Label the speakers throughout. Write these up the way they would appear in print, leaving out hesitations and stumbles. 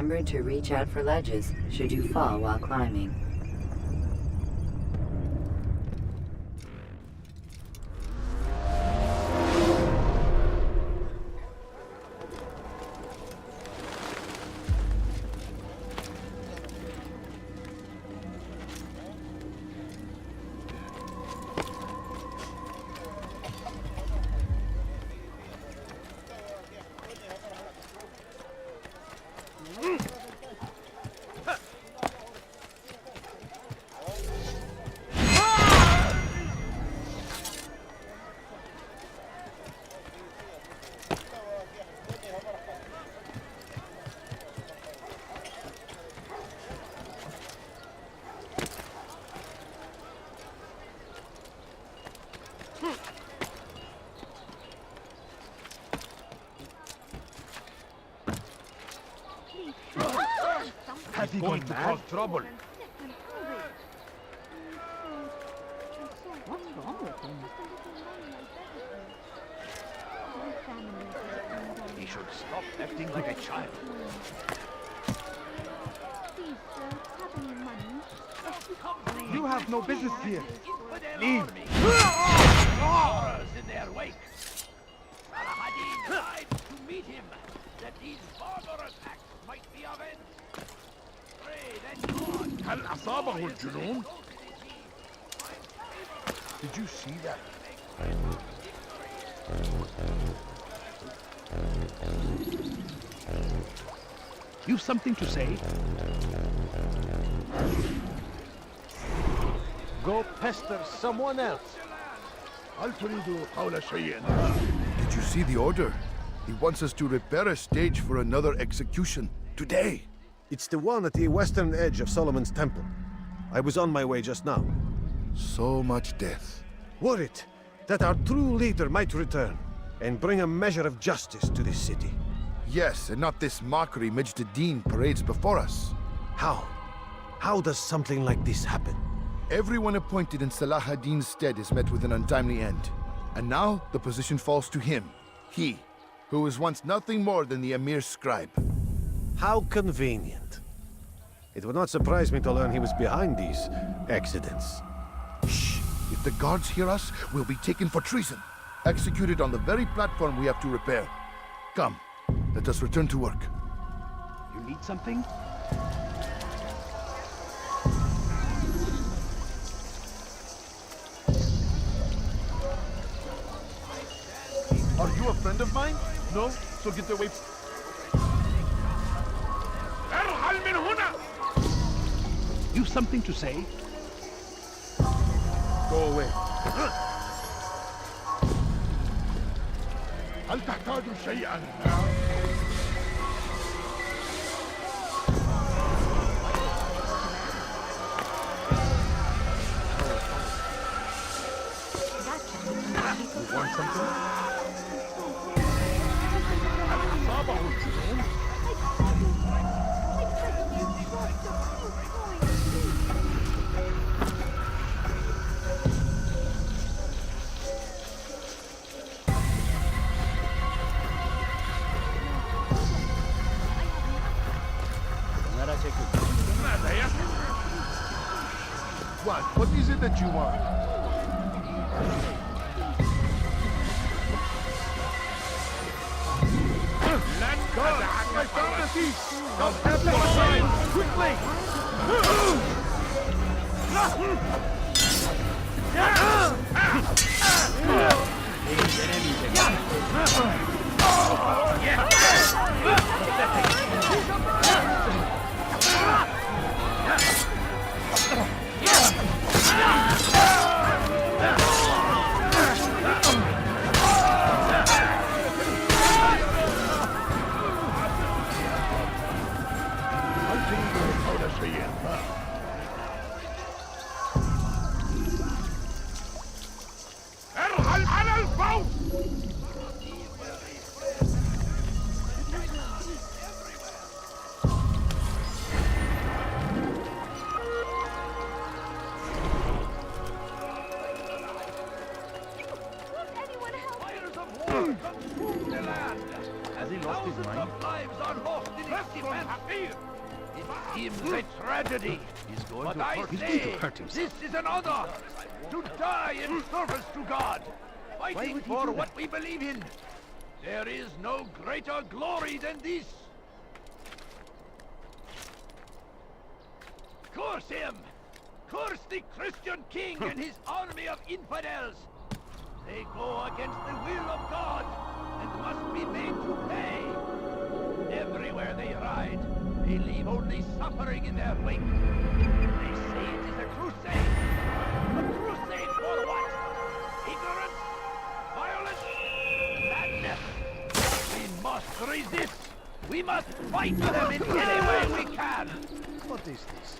Speaker 1: Remember to reach out for ledges should you fall while climbing.
Speaker 2: Has he going to cause trouble?
Speaker 3: What's wrong with him?
Speaker 2: He should stop acting like a child.
Speaker 3: Please, sir, have any money?
Speaker 2: You have no business here. Leave me.
Speaker 4: Horrors in their wake. Saladin died to meet him, that these barbarous acts might be avenged. Pray that God...
Speaker 2: هل أصابه الجنون? Did you see that? You've something to say?
Speaker 5: Go pester someone else.
Speaker 2: هل تريد قول شيء؟
Speaker 6: Did you see the order? He wants us to repair a stage for another execution. Today.
Speaker 5: It's the one at the western edge of Solomon's Temple. I was on my way just now.
Speaker 6: So much death.
Speaker 5: Worried that our true leader might return and bring a measure of justice to this city.
Speaker 6: Yes, and not this mockery Majd ad-Din parades before us.
Speaker 5: How? How does something like this happen?
Speaker 6: Everyone appointed in Salah ad-Din's stead is met with an untimely end. And now the position falls to him. He, who was once nothing more than the Emir's scribe.
Speaker 5: How convenient. It would not surprise me to learn he was behind these accidents.
Speaker 6: Shh! If the guards hear us, we'll be taken for treason. Executed on the very platform we have to repair. Come, let us return to work.
Speaker 2: You need something?
Speaker 7: Are you a friend of mine? No? So get away.
Speaker 2: You've something to say?
Speaker 7: Go away.
Speaker 2: هل تحتاج شيئا؟
Speaker 7: You want something?
Speaker 2: هل أصابه الجنون؟
Speaker 7: What is it that you want? God, I found the thief! Now step aside, quickly!
Speaker 2: ارحل على الفور!
Speaker 4: Has he lost his mind? Lives are lost in his defense. seems a tragedy.
Speaker 2: He's going
Speaker 4: But
Speaker 2: to
Speaker 4: I
Speaker 2: hurt. He's
Speaker 4: say,
Speaker 2: going to hurt himself.
Speaker 4: this is an honor to die in service to God, fighting for what we believe in. There is no greater glory than this. Curse him! Curse the Christian king and his army of infidels! They go against the will of God and must be made to pay. Everywhere they ride, they leave only suffering in their wake. They say it is a crusade. A crusade for what? Ignorance? Violence? Madness? We must resist! We must fight them in any way we can!
Speaker 5: What is this?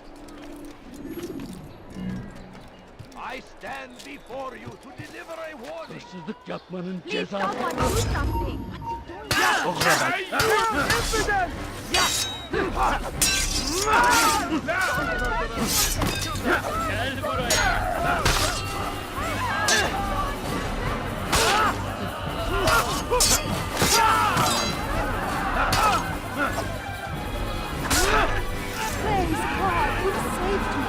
Speaker 4: I stand before you to deliver a warning.
Speaker 2: This is the Jackman and
Speaker 3: Please,
Speaker 2: Jezza.
Speaker 3: someone do something! What's he doing? Praise God, you've saved me.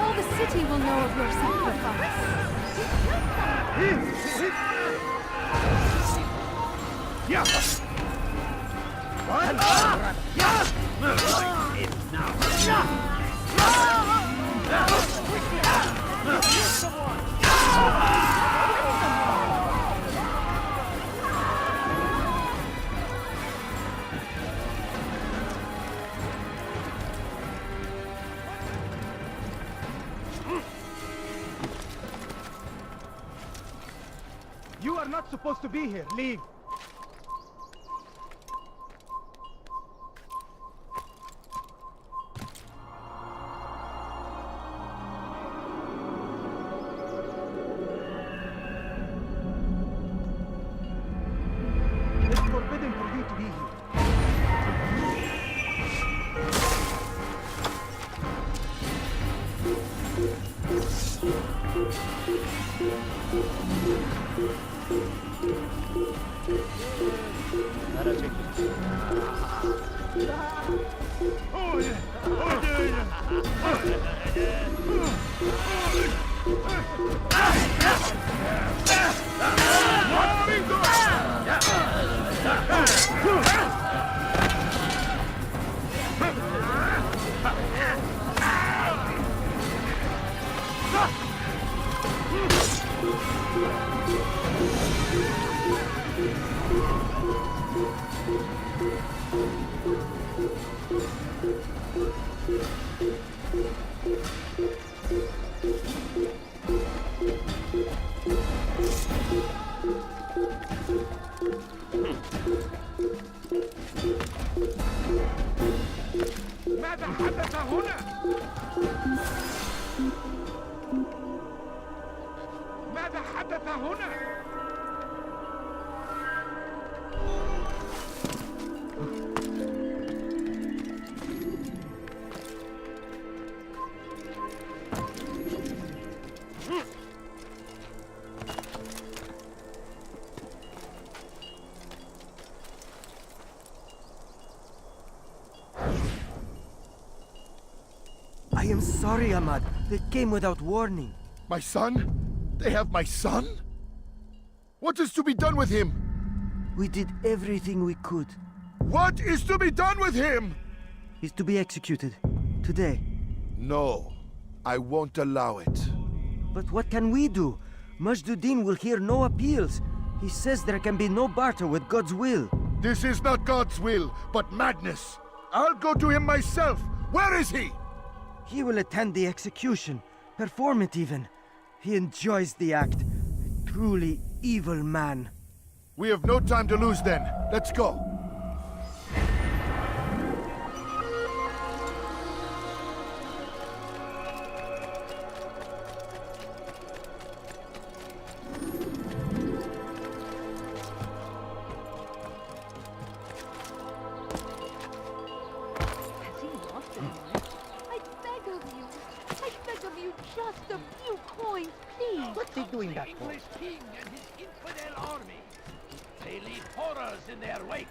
Speaker 3: All the city will know of your sacrifice.
Speaker 8: You are not supposed to be here. Leave. It's forbidden for you to be here.
Speaker 7: ماذا حدث هنا؟ ماذا حدث هنا؟
Speaker 9: I am sorry, Ahmad. They came without warning.
Speaker 6: My son? They have my son? What is to be done with him?
Speaker 9: We did everything we could.
Speaker 6: What is to be done with him?
Speaker 9: He's to be executed. Today.
Speaker 6: No, I won't allow it.
Speaker 9: But what can we do? Majduddin will hear no appeals. He says there can be no barter with God's will.
Speaker 6: This is not God's will, but madness. I'll go to him myself. Where is he?
Speaker 9: He will attend the execution. Perform it even. He enjoys the act. A truly evil man.
Speaker 6: We have no time to lose then. Let's go.
Speaker 3: Has he lost it already? I beg of you, just a few coins, please.
Speaker 8: What's he doing that for?
Speaker 4: English king and his infidel army. They leave horrors in their wake.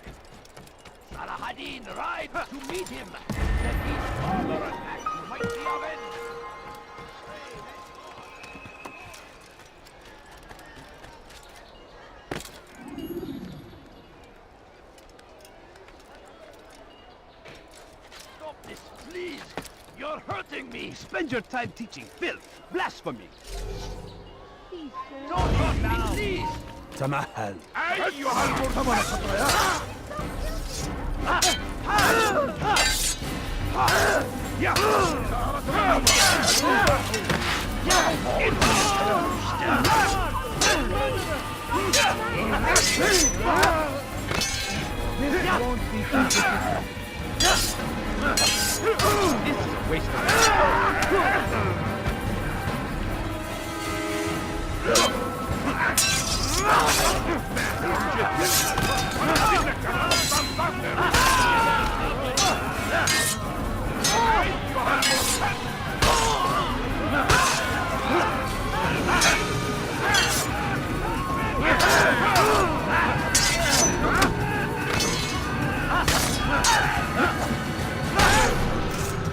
Speaker 4: Salah ad-Din rides to meet him. That his You're hurting me!
Speaker 2: Spend your time teaching filth, blasphemy.
Speaker 3: Please, sir.
Speaker 4: Don't hurt me, please!
Speaker 2: تمهل.
Speaker 7: أيها المرتضى.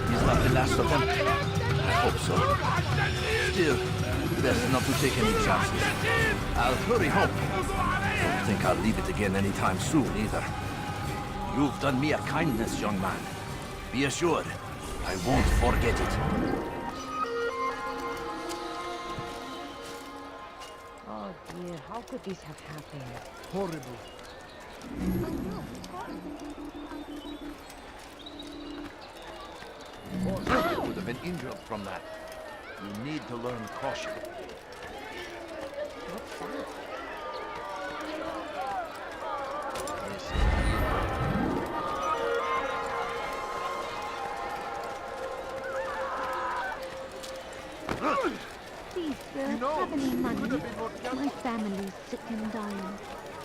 Speaker 4: He's not the last of them. I hope so. Still, best not to take any chances. I'll hurry home. Don't think I'll leave it again anytime soon, either. You've done me a kindness, young man. Be assured, I won't forget it.
Speaker 10: Oh dear, how could this have happened?
Speaker 8: Horrible.
Speaker 4: More people would have been injured from that. You need to learn caution.
Speaker 10: What's that?
Speaker 3: Please, sir, have any money? My family's sick and dying.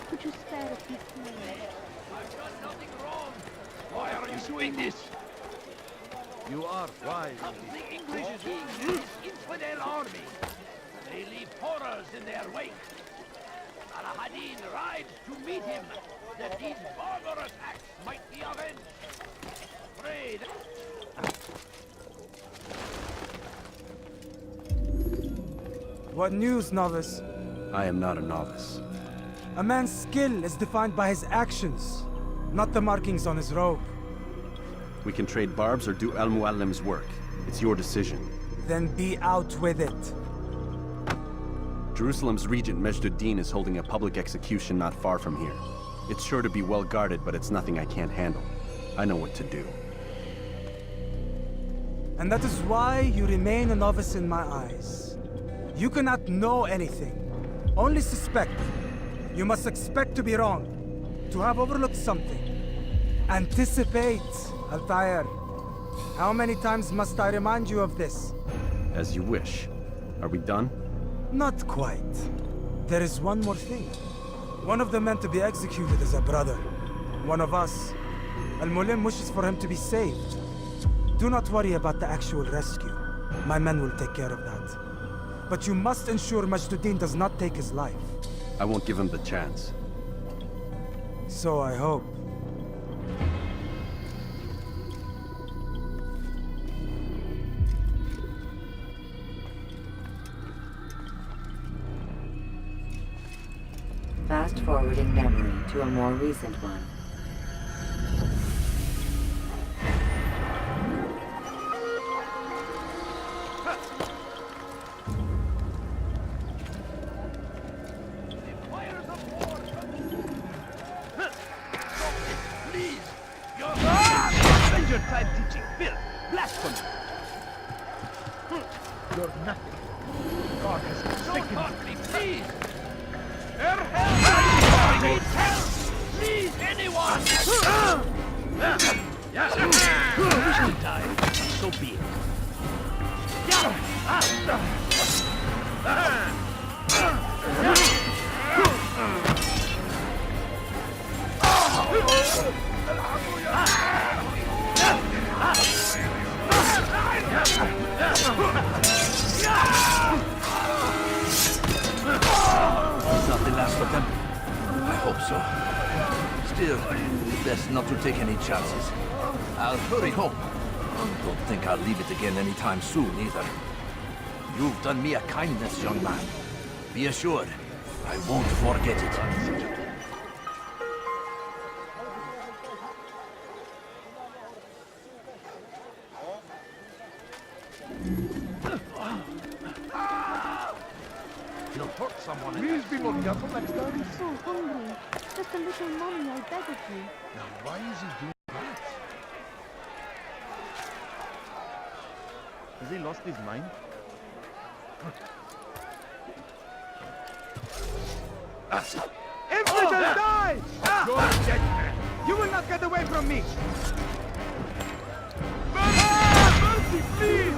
Speaker 3: Could you spare a few money?
Speaker 4: I've done nothing wrong. Why are you doing this?
Speaker 2: You are wise.
Speaker 4: The English king and his infidel army. They leave horrors in their wake. Al-Hadin rides to meet him, that these barbarous acts might be avenged. Pray that...
Speaker 9: What news, novice?
Speaker 11: I am not a novice.
Speaker 9: A man's skill is defined by his actions, not the markings on his robe.
Speaker 11: We can trade barbs or do Al-Muallim's work. It's your decision.
Speaker 9: Then be out with it.
Speaker 11: Jerusalem's regent Majd-ud-Din is holding a public execution not far from here. It's sure to be well guarded, but it's nothing I can't handle. I know what to do.
Speaker 9: And that is why you remain a novice in my eyes. You cannot know anything, only suspect. You must expect to be wrong, to have overlooked something. Anticipate, Altair. How many times must I remind you of this?
Speaker 11: As you wish. Are we done?
Speaker 9: Not quite. There is one more thing. One of the men to be executed is a brother. One of us. Al-Mulim wishes for him to be saved. Do not worry about the actual rescue. My men will take care of that. But you must ensure Majd-ud-Din does not take his life.
Speaker 11: I won't give him the chance.
Speaker 9: So I hope.
Speaker 1: Fast-forwarding memory to a more recent one.
Speaker 2: Spend your time teaching filth, blasphemy.
Speaker 7: You're nothing. God has
Speaker 4: Don't
Speaker 7: forsaken
Speaker 4: hurt me, please!
Speaker 2: Help!
Speaker 4: I need help! Please, anyone!
Speaker 2: You shall die. So be it.
Speaker 4: Is not the last of them? I hope so. Still, best not to take any chances. I'll hurry home. Don't think I'll leave it again anytime soon, either. You've done me a kindness, young man. Be assured, I won't forget it.
Speaker 2: You'll hurt someone.
Speaker 7: Please be more careful next time.
Speaker 3: I'm so hungry. Just a little money, I beg of you.
Speaker 7: Now, why is he doing that? Has he lost his mind?
Speaker 8: Infidel, die!
Speaker 7: You're a dead man.
Speaker 8: You will not get away from me!
Speaker 7: Mercy, please!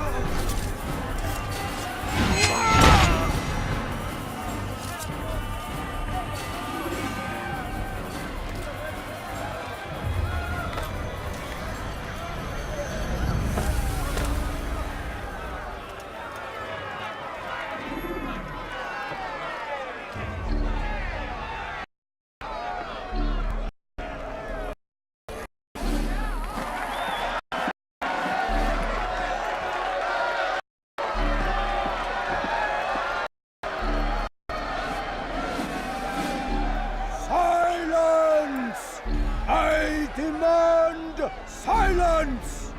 Speaker 8: Silence! I demand silence!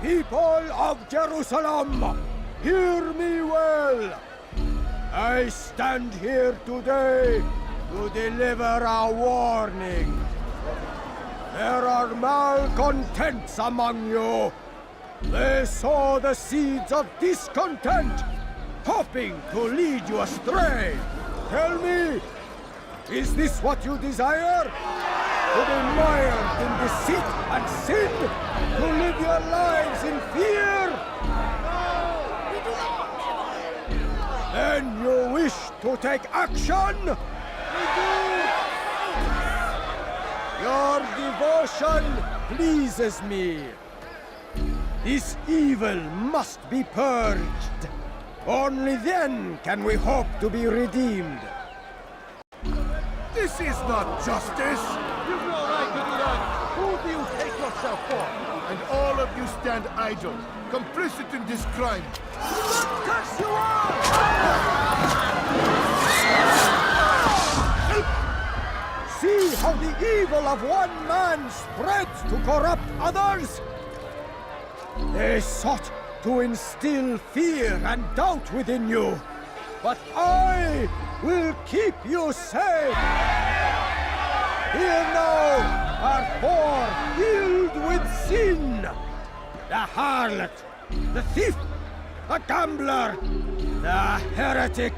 Speaker 8: People of Jerusalem, hear me well. I stand here today to deliver a warning. There are malcontents among you. They sow the seeds of discontent, hoping to lead you astray. Tell me, is this what you desire? To be mired in deceit and sin? To live your lives in fear? No, we do not. Then you wish to take action? We do. Your devotion pleases me. This evil must be purged. Only then can we hope to be redeemed.
Speaker 7: This is not justice!
Speaker 8: You've no right to do that! Who do you take yourself for?
Speaker 6: And all of you stand idle, complicit in this crime.
Speaker 8: Curse you all! See how the evil of one man spreads to corrupt others? They sought to instill fear and doubt within you. But I will keep you safe. Here now are four filled with sin. The harlot, the thief, the gambler, the heretic.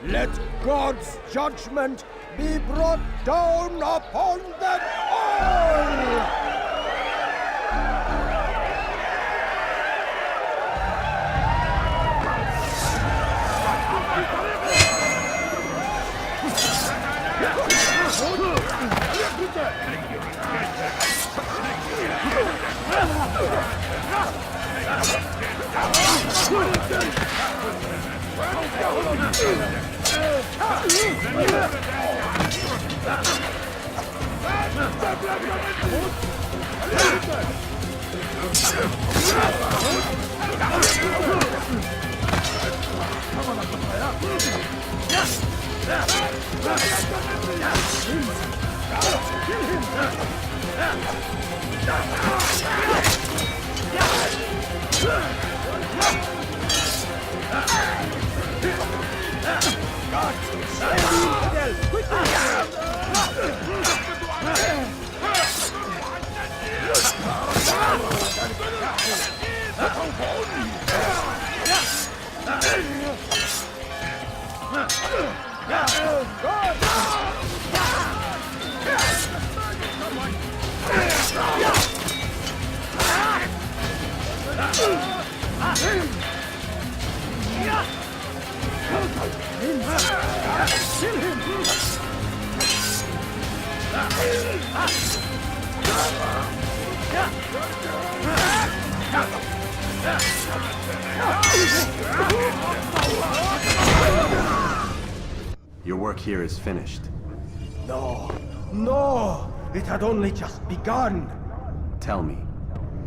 Speaker 8: Let God's judgment be brought down upon them all!
Speaker 11: Your work here is finished.
Speaker 8: No, no! It had only just begun!
Speaker 11: Tell me,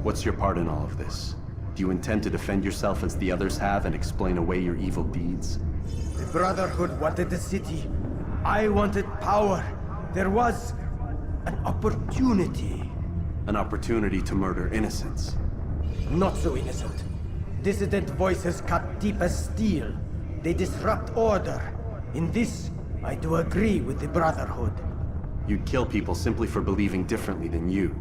Speaker 11: what's your part in all of this? Do you intend to defend yourself as the others have and explain away your evil deeds?
Speaker 8: The Brotherhood wanted the city. I wanted power. There was an opportunity.
Speaker 11: An opportunity to murder innocents.
Speaker 8: Not so innocent. Dissident voices cut deep as steel. They disrupt order. In this, I do agree with the Brotherhood.
Speaker 11: You'd kill people simply for believing differently than you.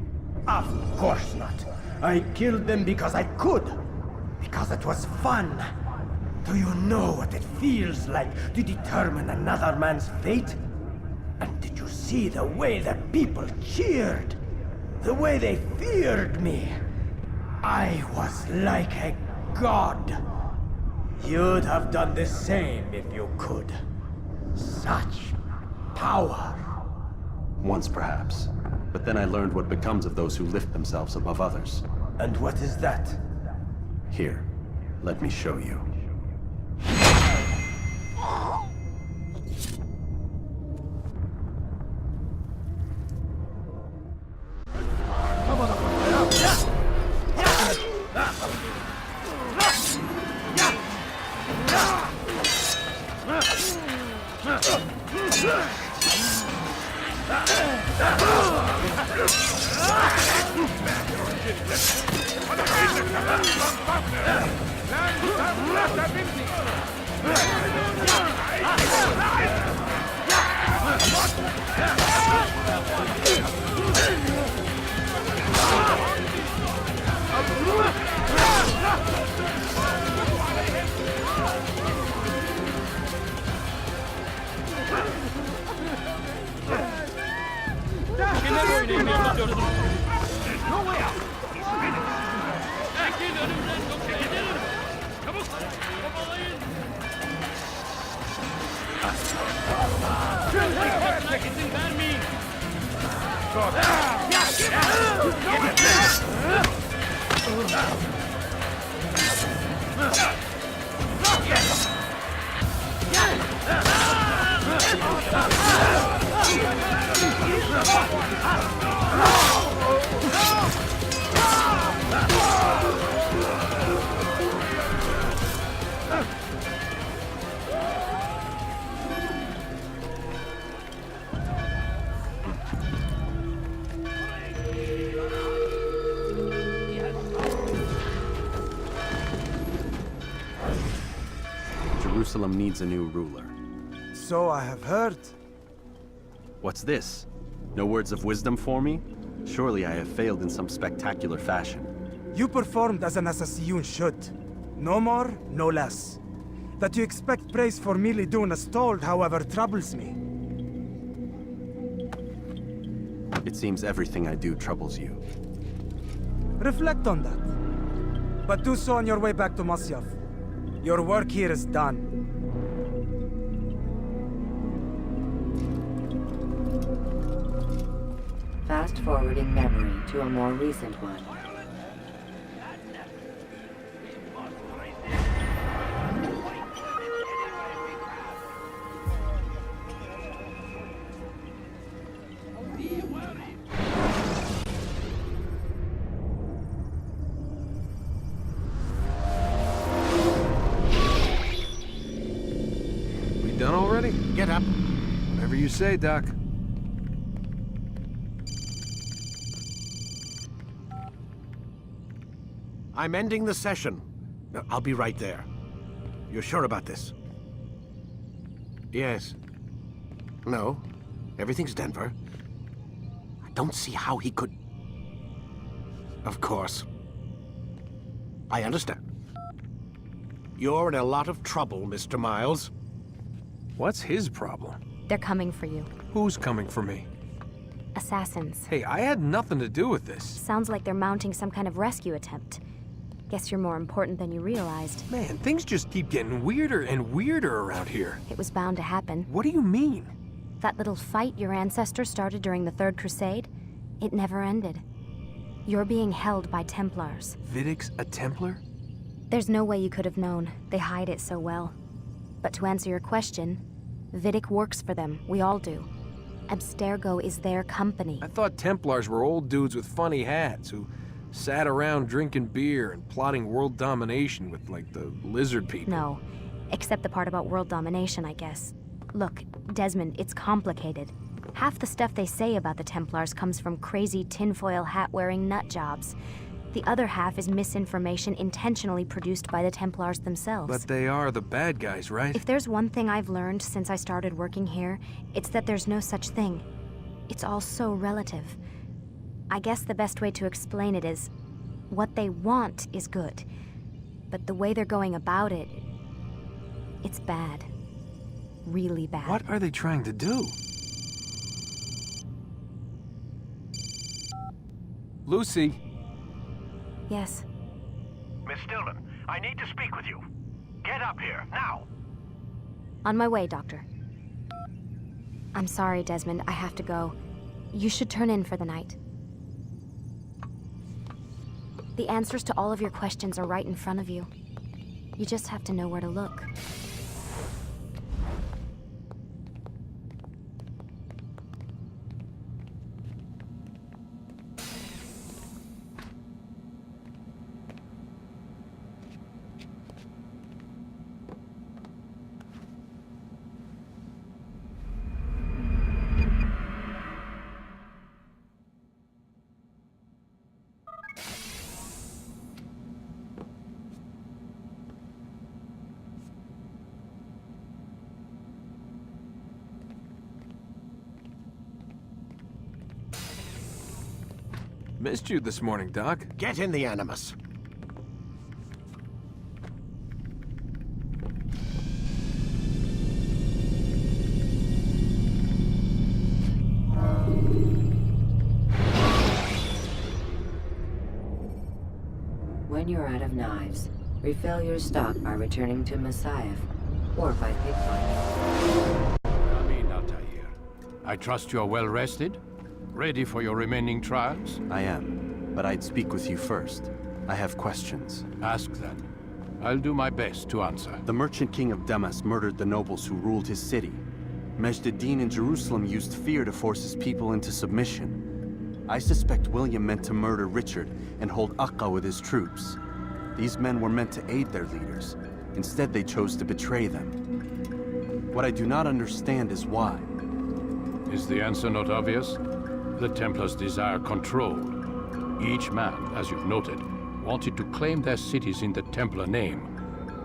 Speaker 8: Of course not. I killed them because I could. Because it was fun. Do you know what it feels like to determine another man's fate? And did you see the way the people cheered? The way they feared me? I was like a god. You'd have done the same if you could. Such power.
Speaker 11: Once, perhaps. But then I learned what becomes of those who lift themselves above others.
Speaker 8: And what is that?
Speaker 11: Here, let me show you. Jerusalem needs a new ruler.
Speaker 9: So I have heard.
Speaker 11: What's this? No words of wisdom for me? Surely I have failed in some spectacular fashion.
Speaker 9: You performed as an assassin should. No more, no less. That you expect praise for merely doing as told, however, troubles me.
Speaker 11: It seems everything I do troubles you.
Speaker 9: Reflect on that. But do so on your way back to Masyaf. Your work here is done.
Speaker 1: Fast-forwarding memory to a more recent one.
Speaker 7: We done already?
Speaker 5: Get up.
Speaker 7: Whatever you say, Doc.
Speaker 5: I'm ending the session. I'll be right there. You're sure about this? Yes. No. Everything's Denver. I don't see how he could... Of course. I understand. You're in a lot of trouble, Mr. Miles.
Speaker 7: What's his problem?
Speaker 12: They're coming for you.
Speaker 7: Who's coming for me?
Speaker 12: Assassins.
Speaker 7: Hey, I had nothing to do with this.
Speaker 12: Sounds like they're mounting some kind of rescue attempt. Guess you're more important than you realized.
Speaker 7: Man, things just keep getting weirder and weirder around here.
Speaker 12: It was bound to happen.
Speaker 7: What do you mean?
Speaker 12: That little fight your ancestors started during the Third Crusade, it never ended. You're being held by Templars.
Speaker 7: Vidic's a Templar?
Speaker 12: There's no way you could have known. They hide it so well. But to answer your question, Vidic works for them. We all do. Abstergo is their company.
Speaker 7: I thought Templars were old dudes with funny hats who sat around drinking beer and plotting world domination with, like, the lizard people.
Speaker 12: No. Except the part about world domination, I guess. Look, Desmond, it's complicated. Half the stuff they say about the Templars comes from crazy tinfoil hat-wearing nut jobs. The other half is misinformation intentionally produced by the Templars themselves.
Speaker 7: But they are the bad guys, right?
Speaker 12: If there's one thing I've learned since I started working here, it's that there's no such thing. It's all so relative. I guess the best way to explain it is, what they want is good. But the way they're going about it, it's bad. Really bad.
Speaker 7: What are they trying to do? Lucy?
Speaker 12: Yes.
Speaker 2: Miss Stillman, I need to speak with you. Get up here, now!
Speaker 12: On my way, Doctor. I'm sorry, Desmond. I have to go. You should turn in for the night. The answers to all of your questions are right in front of you. You just have to know where to look.
Speaker 7: Missed you this morning, Doc.
Speaker 5: Get in the Animus.
Speaker 1: When you're out of knives, refill your stock by returning to Masyaf, or by pickpocketing.
Speaker 2: Amin Altair. I trust you're well rested? Ready for your remaining trials?
Speaker 11: I am, but I'd speak with you first. I have questions.
Speaker 2: Ask then. I'll do my best to answer.
Speaker 11: The Merchant King of Damas murdered the nobles who ruled his city. Majd ad-Din in Jerusalem used fear to force his people into submission. I suspect William meant to murder Richard and hold Akka with his troops. These men were meant to aid their leaders. Instead, they chose to betray them. What I do not understand is why.
Speaker 2: Is the answer not obvious? The Templars desire control. Each man, as you've noted, wanted to claim their cities in the Templar name,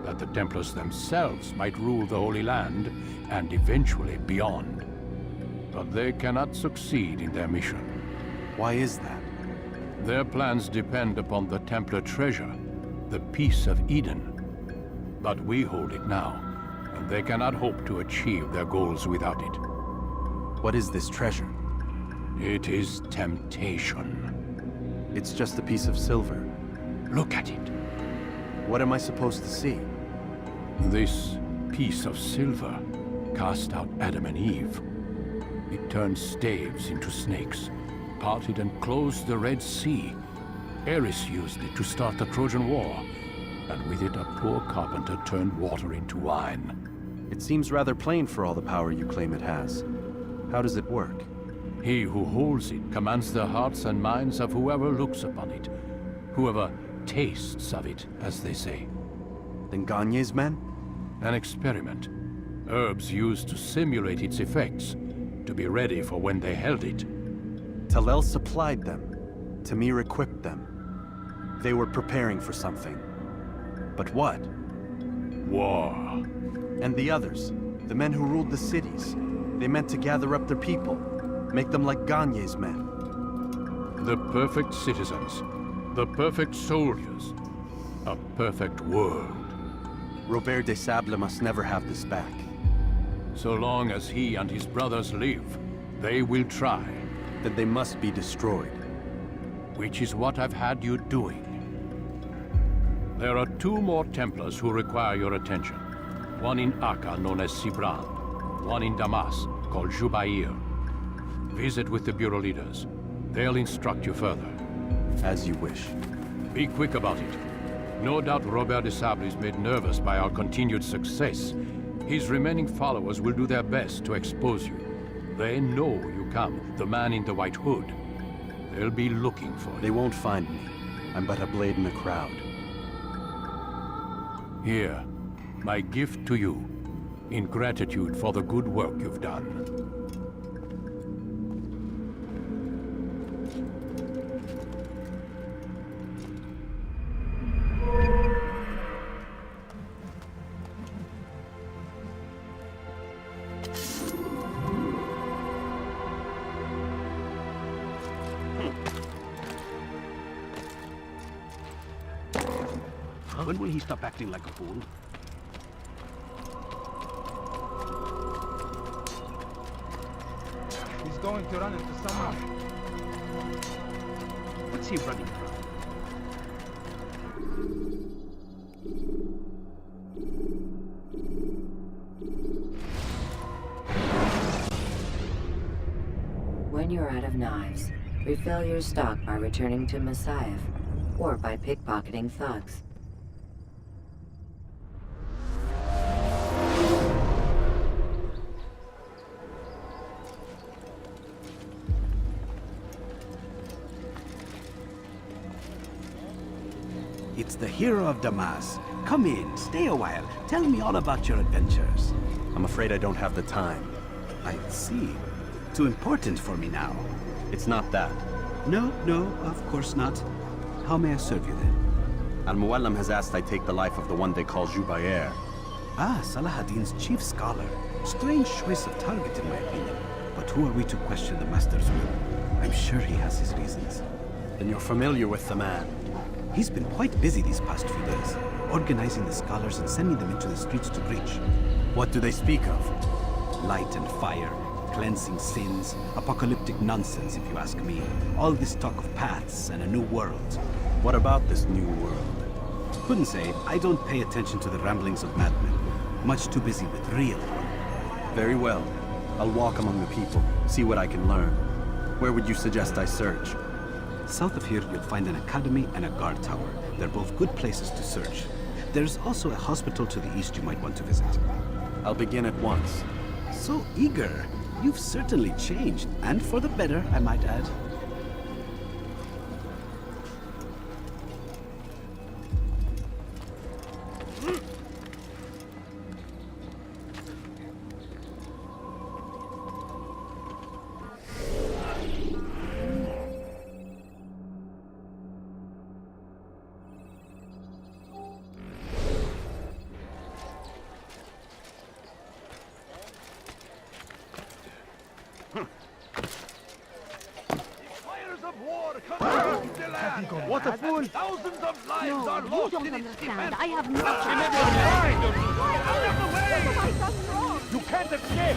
Speaker 2: that the Templars themselves might rule the Holy Land, and eventually beyond. But they cannot succeed in their mission.
Speaker 11: Why is that?
Speaker 2: Their plans depend upon the Templar treasure, the Peace of Eden. But we hold it now, and they cannot hope to achieve their goals without it.
Speaker 11: What is this treasure?
Speaker 2: It is temptation.
Speaker 11: It's just a piece of silver.
Speaker 2: Look at it.
Speaker 11: What am I supposed to see?
Speaker 2: This piece of silver cast out Adam and Eve. It turned staves into snakes, parted and closed the Red Sea. Ares used it to start the Trojan War, and with it a poor carpenter turned water into wine.
Speaker 11: It seems rather plain for all the power you claim it has. How does it work?
Speaker 2: He who holds it commands the hearts and minds of whoever looks upon it, whoever tastes of it, as they say.
Speaker 11: Then Gagne's men?
Speaker 2: An experiment. Herbs used to simulate its effects, to be ready for when they held it.
Speaker 11: Talel supplied them. Tamir equipped them. They were preparing for something. But what?
Speaker 2: War.
Speaker 11: And the others, the men who ruled the cities, they meant to gather up their people, make them like Gagne's men.
Speaker 2: The perfect citizens, the perfect soldiers, a perfect world.
Speaker 11: Robert des Sables must never have this back.
Speaker 2: So long as he and his brothers live, they will try.
Speaker 11: Then they must be destroyed.
Speaker 2: Which is what I've had you doing. There are 2 more Templars who require your attention. One in Akka, known as Sibran. One in Damas, called Jubair. Visit with the Bureau leaders. They'll instruct you further.
Speaker 11: As you wish.
Speaker 2: Be quick about it. No doubt Robert des Sables is made nervous by our continued success. His remaining followers will do their best to expose you. They know you come, the man in the white hood. They'll be looking for you.
Speaker 11: They won't find me. I'm but a blade in the crowd.
Speaker 2: Here, my gift to you, in gratitude for the good work you've done.
Speaker 13: When will he stop acting like a fool?
Speaker 9: He's going to run into someone.
Speaker 13: What's he running from?
Speaker 1: When you're out of knives, refill your stock by returning to Masyaf, or by pickpocketing thugs.
Speaker 13: It's the hero of Damas. Come in, stay a while. Tell me all about your adventures.
Speaker 11: I'm afraid I don't have the time.
Speaker 13: I see. Too important for me now.
Speaker 11: It's not that.
Speaker 13: No, of course not. How may I serve you then?
Speaker 11: Al-Muallim has asked I take the life of the one they call Jubayr.
Speaker 13: Ah, Salah-ad-Din's chief scholar. Strange choice of target in my opinion. But who are we to question the Master's will? I'm sure he has his reasons.
Speaker 11: Then you're familiar with the man.
Speaker 13: He's been quite busy these past few days, organizing the scholars and sending them into the streets to preach.
Speaker 11: What do they speak of?
Speaker 13: Light and fire, cleansing sins, apocalyptic nonsense if you ask me. All this talk of paths and a new world.
Speaker 11: What about this new world?
Speaker 13: Couldn't say. I don't pay attention to the ramblings of madmen. Much too busy with real.
Speaker 11: Very well. I'll walk among the people, see what I can learn. Where would you suggest I search?
Speaker 13: South of here, you'll find an academy and a guard tower. They're both good places to search. There's also a hospital to the east you might want to visit.
Speaker 11: I'll begin at once.
Speaker 13: So eager. You've certainly changed, and for the better, I might add.
Speaker 4: What a fool! Thousands of lives are lost
Speaker 3: you don't
Speaker 4: in its
Speaker 3: understand.
Speaker 4: defense.
Speaker 3: I have no
Speaker 4: Out of the way!
Speaker 3: What have I done wrong?
Speaker 4: You can't escape!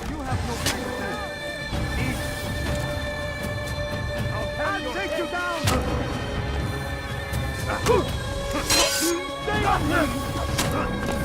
Speaker 8: You have no business.
Speaker 4: I'll take you down!
Speaker 8: Stay up!